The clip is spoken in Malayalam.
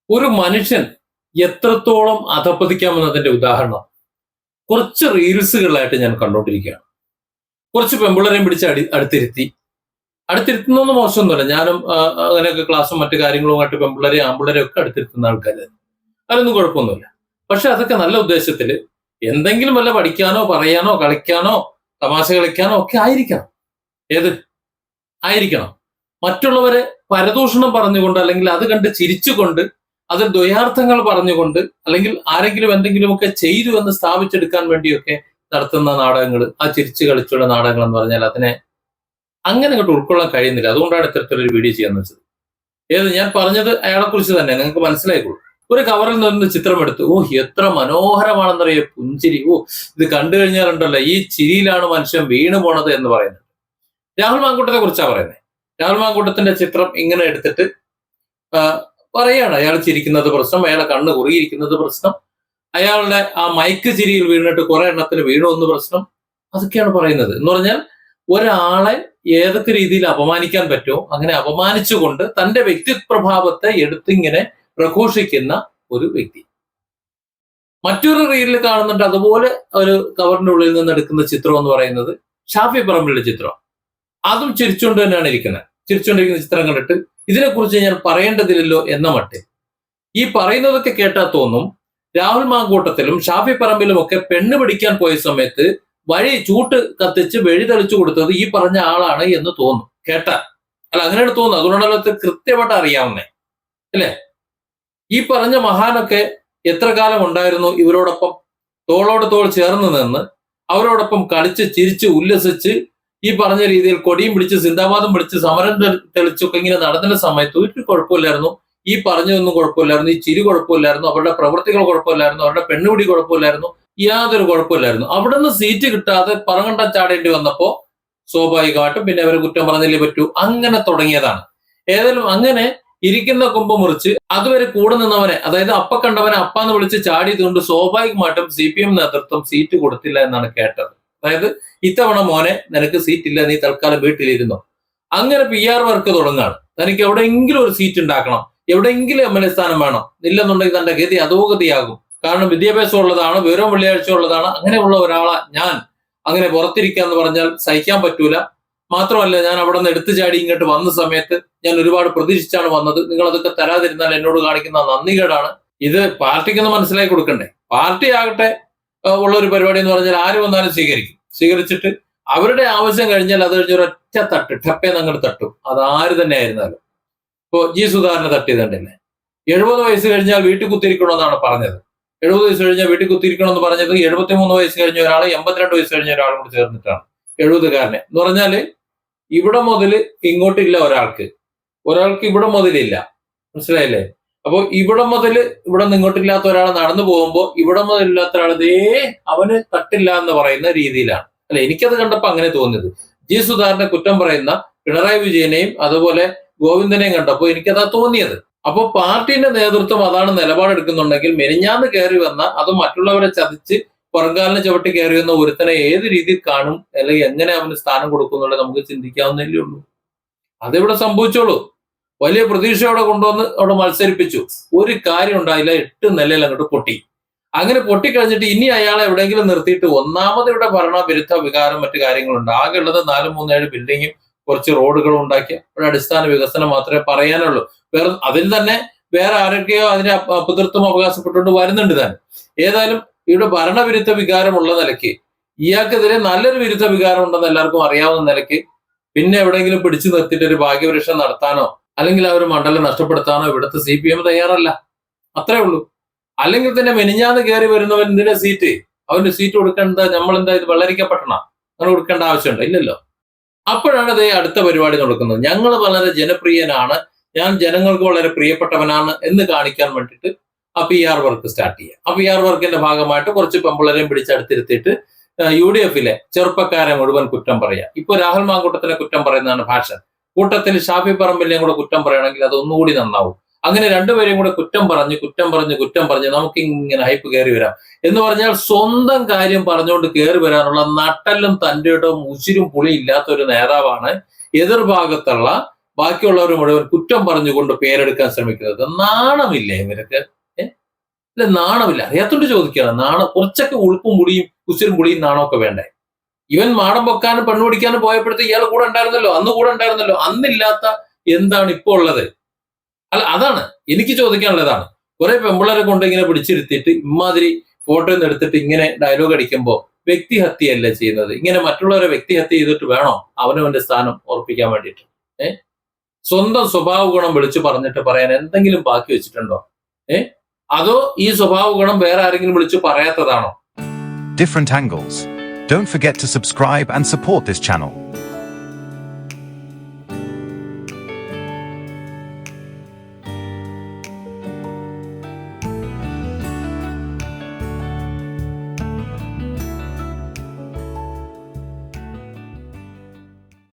ഒരു മനുഷ്യൻ എത്രത്തോളം അധപ്പതിക്കാമെന്നതിന്റെ ഉദാഹരണം കുറച്ച് റീൽസുകളായിട്ട് ഞാൻ കണ്ടുകൊണ്ടിരിക്കുകയാണ്. കുറച്ച് പെമ്പിള്ളരെയും പിടിച്ച് അടുത്തിരുത്തുന്നൊന്നും മോശമൊന്നുമല്ല. ഞാനും അങ്ങനെയൊക്കെ ക്ലാസ്സും മറ്റു കാര്യങ്ങളുമായിട്ട് പെമ്പിള്ളരെയും ആമ്പിള്ളരെയും ഒക്കെ അടുത്തിരുത്തുന്ന ആൾക്കാർ, അതിനൊന്നും കുഴപ്പമൊന്നുമില്ല. പക്ഷെ അതൊക്കെ നല്ല ഉദ്ദേശത്തിൽ എന്തെങ്കിലും വല്ല പഠിക്കാനോ പറയാനോ കളിക്കാനോ തമാശ കളിക്കാനോ ഒക്കെ ആയിരിക്കണം. ഏത് ആയിരിക്കണം. മറ്റുള്ളവരെ പരദൂഷണം പറഞ്ഞുകൊണ്ട് അല്ലെങ്കിൽ അത് കണ്ട് ചിരിച്ചുകൊണ്ട് അതിൽ ദ്വയാർത്ഥങ്ങൾ പറഞ്ഞുകൊണ്ട് അല്ലെങ്കിൽ ആരെങ്കിലും എന്തെങ്കിലുമൊക്കെ ചെയ്തു എന്ന് സ്ഥാപിച്ചെടുക്കാൻ വേണ്ടിയൊക്കെ നടത്തുന്ന നാടകങ്ങൾ, ആ ചിരിച്ചു കളിച്ചുള്ള നാടകങ്ങൾ എന്ന് പറഞ്ഞാൽ അതിനെ അങ്ങനെ അങ്ങോട്ട് ഉൾക്കൊള്ളാൻ കഴിയുന്നില്ല. അതുകൊണ്ടാണ് ഇത്തരത്തിലൊരു വീഡിയോ ചെയ്യാന്ന് വെച്ചത്. ഞാൻ പറഞ്ഞത് അയാളെ കുറിച്ച് തന്നെ, നിങ്ങൾക്ക് മനസ്സിലായിക്കോളൂ. ഒരു കവറിൽ നിന്ന് ചിത്രം എടുത്ത്, എത്ര മനോഹരമാണെന്നറിയ പുഞ്ചിരി, ഇത് കണ്ടു കഴിഞ്ഞാലുണ്ടല്ലോ ഈ ചിരിയിലാണ് മനുഷ്യൻ വീണു പോണത് എന്ന് പറയുന്നത്. രാഹുൽ മാങ്കൂട്ടത്തെ കുറിച്ചാണ് പറയുന്നത്. രാഹുൽ മാങ്കൂട്ടത്തിന്റെ ചിത്രം ഇങ്ങനെ എടുത്തിട്ട് പറയാണ് അയാൾ ചിരിക്കുന്നത് പ്രശ്നം, അയാളെ കണ്ണ് കുറുകിയിരിക്കുന്നത് പ്രശ്നം, അയാളുടെ ആ മയക്ക് ചിരിയിൽ വീണിട്ട് കുറെ എണ്ണത്തിന് വീണു എന്ന് പ്രശ്നം. അതൊക്കെയാണ് പറയുന്നത്. എന്ന് പറഞ്ഞാൽ ഒരാളെ ഏതൊക്കെ രീതിയിൽ അപമാനിക്കാൻ പറ്റുമോ അങ്ങനെ അപമാനിച്ചുകൊണ്ട് തന്റെ വ്യക്തിപ്രഭാവത്തെ എടുത്തിങ്ങനെ പ്രഘോഷിക്കുന്ന ഒരു വ്യക്തി. മറ്റൊരു റീലിൽ കാണുന്നുണ്ട് അതുപോലെ ഒരു കവറിന്റെ ഉള്ളിൽ നിന്ന് എടുക്കുന്ന ചിത്രം എന്ന് പറയുന്നത് ഷാഫി പറമ്പിലിന്റെ ചിത്രം. അതും ചിരിച്ചുകൊണ്ട് തന്നെയാണ് ഇരിക്കുന്നത്. ചിരിച്ചുകൊണ്ടിരിക്കുന്ന ചിത്രം കണ്ടിട്ട് ഇതിനെക്കുറിച്ച് ഞാൻ പറയേണ്ടതില്ലല്ലോ എന്ന മട്ടിൽ ഈ പറയുന്നതൊക്കെ കേട്ടാൽ തോന്നും രാഹുൽ മാങ്കൂട്ടത്തിലും ഷാഫി പറമ്പിലും ഒക്കെ പെണ്ണ് പിടിക്കാൻ പോയ സമയത്ത് വഴി ചൂട്ട് കത്തിച്ച് വെഴി തെളിച്ചു കൊടുത്തത് ഈ പറഞ്ഞ ആളാണ് എന്ന് തോന്നും കേട്ടാൽ. അല്ല, അങ്ങനെയാണ് തോന്നുന്നത്. അതുകൊണ്ടാണല്ലോ കൃത്യമായിട്ട് അറിയാവുന്നേ, അല്ലേ? ഈ പറഞ്ഞ മഹാനൊക്കെ എത്ര കാലം ഉണ്ടായിരുന്നു ഇവരോടൊപ്പം തോളോട് തോൾ ചേർന്ന് നിന്ന് അവരോടൊപ്പം കളിച്ച് ചിരിച്ച് ഉല്ലസിച്ച് ഈ പറഞ്ഞ രീതിയിൽ കൊടിയും പിടിച്ച് സിന്ദാബാദും പിടിച്ച് സമരം തെളിച്ചൊക്കെ ഇങ്ങനെ നടന്ന സമയത്ത് ഒരു കുഴപ്പമില്ലായിരുന്നു. ഈ പറഞ്ഞതൊന്നും കുഴപ്പമില്ലായിരുന്നു, ഈ ചിരി കുഴപ്പമില്ലായിരുന്നു, അവരുടെ പ്രവൃത്തികൾ കുഴപ്പമില്ലായിരുന്നു, അവരുടെ പെണ്ണുപിടി കുഴപ്പമില്ലായിരുന്നു, യാതൊരു കുഴപ്പമില്ലായിരുന്നു. അവിടെ നിന്ന് സീറ്റ് കിട്ടാതെ പറങ്ങണ്ടം ചാടേണ്ടി വന്നപ്പോ സ്വാഭാവികമായിട്ടും പിന്നെ അവരെ കുറ്റം പറഞ്ഞല്ലേ പറ്റൂ. അങ്ങനെ തുടങ്ങിയതാണ്. ഏതായാലും അങ്ങനെ ഇരിക്കുന്ന കൊമ്പ് മുറിച്ച് അതുവരെ കൂടെ നിന്നവനെ, അതായത് അപ്പ കണ്ടവനെ അപ്പാന്ന് വിളിച്ച് ചാടിയതുകൊണ്ട് സ്വാഭാവികമായിട്ടും CPM നേതൃത്വം സീറ്റ് കൊടുത്തില്ല എന്നാണ് കേട്ടത്. അതായത് ഇത്തവണ മോനെ നിനക്ക് സീറ്റില്ല, നീ തൽക്കാലം വീട്ടിലിരുന്നോ. അങ്ങനെ PR വർക്ക് തുടങ്ങാണ്. തനിക്ക് എവിടെയെങ്കിലും ഒരു സീറ്റ് ഉണ്ടാക്കണം, എവിടെയെങ്കിലും MLA സ്ഥാനം വേണം. ഇല്ലെന്നുണ്ടെങ്കിൽ തന്റെ ഗതി അധോഗതിയാകും. കാരണം വിദ്യാഭ്യാസം ഉള്ളതാണ്, വിവരവും വെള്ളിയാഴ്ച ഉള്ളതാണ്, അങ്ങനെയുള്ള ഒരാളാ ഞാൻ. അങ്ങനെ പുറത്തിരിക്കുക എന്ന് പറഞ്ഞാൽ സഹിക്കാൻ പറ്റൂല. മാത്രമല്ല, ഞാൻ അവിടെ നിന്ന് എടുത്തു ചാടി ഇങ്ങോട്ട് വന്ന സമയത്ത് ഞാൻ ഒരുപാട് പ്രതീക്ഷിച്ചാണ് വന്നത്. നിങ്ങൾ അതൊക്കെ തരാതിരുന്നാൽ എന്നോട് കാണിക്കുന്ന നന്ദികേടാണ്. ഇത് പാർട്ടിക്കൊന്ന് മനസ്സിലാക്കി കൊടുക്കണ്ടേ? പാർട്ടി ആകട്ടെ ഉള്ള ഒരു പരിപാടി എന്ന് പറഞ്ഞാൽ ആര് വന്നാലും സ്വീകരിച്ചിട്ട് അവരുടെ ആവശ്യം കഴിഞ്ഞാൽ അത് കഴിഞ്ഞ ഒരൊറ്റ തട്ട് ടപ്പേന്ന് അങ്ങോട്ട് തട്ടും. അതാര് തന്നെ ആയിരുന്നാലും. ഇപ്പോ സുധാകരനെ തട്ടിയതുണ്ടല്ലേ, 70 വയസ്സ് കഴിഞ്ഞാൽ വീട്ടിൽ കുത്തിയിരിക്കണമെന്നാണ് പറഞ്ഞത്. 70 വയസ്സ് കഴിഞ്ഞാൽ വീട്ടിൽ കുത്തിയിരിക്കണം എന്ന് പറഞ്ഞത് 73 വയസ്സ് കഴിഞ്ഞ ഒരാൾ 82 വയസ്സ് കഴിഞ്ഞ ഒരാളും കൂടി ചേർന്നിട്ടാണ് 70കാരനെ. എന്ന് പറഞ്ഞാല് ഇവിടെ മുതൽ ഇങ്ങോട്ടില്ല ഒരാൾക്ക് ഇവിടെ മുതലില്ല. മനസ്സിലായില്ലേ? അപ്പൊ ഇവിടെ മുതൽ ഇവിടെ നിന്ന് ഇങ്ങോട്ടില്ലാത്ത ഒരാൾ നടന്നു പോകുമ്പോ ഇവിടെ മുതലില്ലാത്ത ഒരാൾ അവന് തട്ടില്ല എന്ന് പറയുന്ന രീതിയിലാണ്. അല്ലെ, എനിക്കത് കണ്ടപ്പോ അങ്ങനെ തോന്നിയത്. സുധാകരനെ കുറ്റം പറയുന്ന പിണറായി വിജയനെയും അതുപോലെ ഗോവിന്ദനെയും കണ്ടപ്പോ എനിക്കതാ തോന്നിയത്. അപ്പൊ പാർട്ടിന്റെ നേതൃത്വം അതാണ് നിലപാടെടുക്കുന്നുണ്ടെങ്കിൽ മെനിഞ്ഞാന്ന് കയറി വന്ന അത് മറ്റുള്ളവരെ ചതിച്ച് പുറങ്കാലിന് ചവിട്ടി കയറി വന്ന ഒരുത്തനെ ഏത് രീതിയിൽ കാണും അല്ലെങ്കിൽ എങ്ങനെ അവന് സ്ഥാനം കൊടുക്കുന്നുള്ളത് നമുക്ക് ചിന്തിക്കാവുന്നതല്ലേ ഉള്ളൂ. അതിവിടെ സംഭവിച്ചോളൂ. വലിയ പ്രതീക്ഷയോടെ കൊണ്ടുവന്ന് അവിടെ മത്സരിപ്പിച്ചു, ഒരു കാര്യം ഉണ്ടായില്ല. 8 നിലയിൽ അങ്ങോട്ട് പൊട്ടി. അങ്ങനെ പൊട്ടിക്കഴിഞ്ഞിട്ട് ഇനി അയാളെ എവിടെയെങ്കിലും നിർത്തിയിട്ട് ഒന്നാമത് ഇവിടെ ഭരണവിരുദ്ധ വികാരം മറ്റു കാര്യങ്ങളുണ്ട്. ആകെ ഉള്ളത് 4-3-7 ബിൽഡിങ്ങും കുറച്ച് റോഡുകളും ഉണ്ടാക്കിയ ഒരു അടിസ്ഥാന വികസനം മാത്രമേ പറയാനുള്ളൂ. അതിൽ തന്നെ വേറെ ആരൊക്കെയോ അതിനെ പിതൃത്വം അവകാശപ്പെട്ടുകൊണ്ട് വരുന്നുണ്ട് താൻ. ഏതായാലും ഇവിടെ ഭരണവിരുദ്ധ വികാരമുള്ള നിലയ്ക്ക് ഇയാൾക്കെതിരെ നല്ലൊരു വിരുദ്ധ വികാരം ഉണ്ടെന്ന് എല്ലാവർക്കും അറിയാവുന്ന നിലയ്ക്ക് പിന്നെ എവിടെയെങ്കിലും പിടിച്ചു നിർത്തിയിട്ട് ഒരു ഭാഗ്യപരീക്ഷ നടത്താനോ അല്ലെങ്കിൽ ആ ഒരു മണ്ഡലം നഷ്ടപ്പെടുത്താനോ ഇവിടുത്തെ CPM തയ്യാറല്ല. അത്രേ ഉള്ളൂ. അല്ലെങ്കിൽ തന്നെ മെനിഞ്ഞാന്ന് കയറി വരുന്നവൻ എന്തിനാ സീറ്റ്? അവന്റെ സീറ്റ് കൊടുക്കേണ്ട നമ്മളെന്താ ഇത് വെള്ളരിക്കപ്പെട്ടണ? അങ്ങനെ കൊടുക്കേണ്ട ആവശ്യമുണ്ടോ? ഇല്ലല്ലോ. അപ്പോഴാണ് ഇതേ അടുത്ത പരിപാടി നടക്കുന്നത്. ഞങ്ങൾ വളരെ ജനപ്രിയനാണ്, ഞാൻ ജനങ്ങൾക്ക് വളരെ പ്രിയപ്പെട്ടവനാണ് എന്ന് കാണിക്കാൻ വേണ്ടിയിട്ട് ആ PR വർക്ക് സ്റ്റാർട്ട് ചെയ്യുക. ആ PR വർക്കിന്റെ ഭാഗമായിട്ട് കുറച്ച് പെമ്പിളരെയും പിടിച്ചടുത്തിരുത്തിയിട്ട് UDF-ലെ ചെറുപ്പക്കാരെ മുഴുവൻ കുറ്റം പറയുക. ഇപ്പൊ രാഹുൽ മാങ്കൂട്ടത്തിനെ കുറ്റം പറയുന്നതാണ് ഭാഷ. കൂട്ടത്തിൽ ഷാഫി പറമ്പിലിനെയും കൂടെ കുറ്റം പറയുകയാണെങ്കിൽ അത് ഒന്നുകൂടി നന്നാവും. അങ്ങനെ രണ്ടുപേരെയും കൂടെ കുറ്റം പറഞ്ഞ് നമുക്ക് ഇങ്ങനെ ഹൈപ്പ് കയറി വരാം. എന്ന് പറഞ്ഞാൽ സ്വന്തം കാര്യം പറഞ്ഞുകൊണ്ട് കയറി വരാനുള്ള നട്ടലും തന്റെയും ഉശിരും പുളിയും ഇല്ലാത്ത ഒരു നേതാവാണ് എതിർഭാഗത്തുള്ള ബാക്കിയുള്ളവർ മുഴുവൻ കുറ്റം പറഞ്ഞുകൊണ്ട് പേരെടുക്കാൻ ശ്രമിക്കുന്നത്. നാണമില്ലേ ഇവരൊക്കെ? ഇല്ല, നാണമില്ല. അറിയാത്തോണ്ട് ചോദിക്കുകയാണ്. കുറച്ചൊക്കെ ഉളുപ്പും മുടിയും കുസിരും പുളിയും നാണമൊക്കെ വേണ്ടേ? ഇവൻ മാടം പൊക്കാനും പെണ്ണു പിടിക്കാനും പോയപ്പോഴത്തേക്ക് ഇയാൾ കൂടെ ഉണ്ടായിരുന്നല്ലോ, അന്ന് കൂടെ ഉണ്ടായിരുന്നല്ലോ. അന്നില്ലാത്ത എന്താണ് ഇപ്പൊ ഉള്ളത്? അല്ല, അതാണ് എനിക്ക് ചോദിക്കാനുള്ളതാണ്. കുറെ പെമ്പിള്ളേരെ കൊണ്ട് ഇങ്ങനെ പിടിച്ചിരുത്തിയിട്ട് ഇമാതിരി ഫോട്ടോ ഒന്ന് എടുത്തിട്ട് ഇങ്ങനെ ഡയലോഗ് അടിക്കുമ്പോ വ്യക്തിഹത്യയല്ലേ ചെയ്യുന്നത്? ഇങ്ങനെ മറ്റുള്ളവരെ വ്യക്തിഹത്യ ചെയ്തിട്ട് വേണോ അവനവന്റെ സ്ഥാനം ഉറപ്പിക്കാൻ വേണ്ടിയിട്ട്? സ്വന്തം സ്വഭാവ ഗുണം വിളിച്ചു പറഞ്ഞിട്ട് പറയാൻ എന്തെങ്കിലും ബാക്കി വെച്ചിട്ടുണ്ടോ? അതോ ഈ സ്വഭാവ ഗുണം വേറെ ആരെങ്കിലും വിളിച്ചു പറയാത്തതാണോ? Different angles. Don't forget to subscribe and support this channel.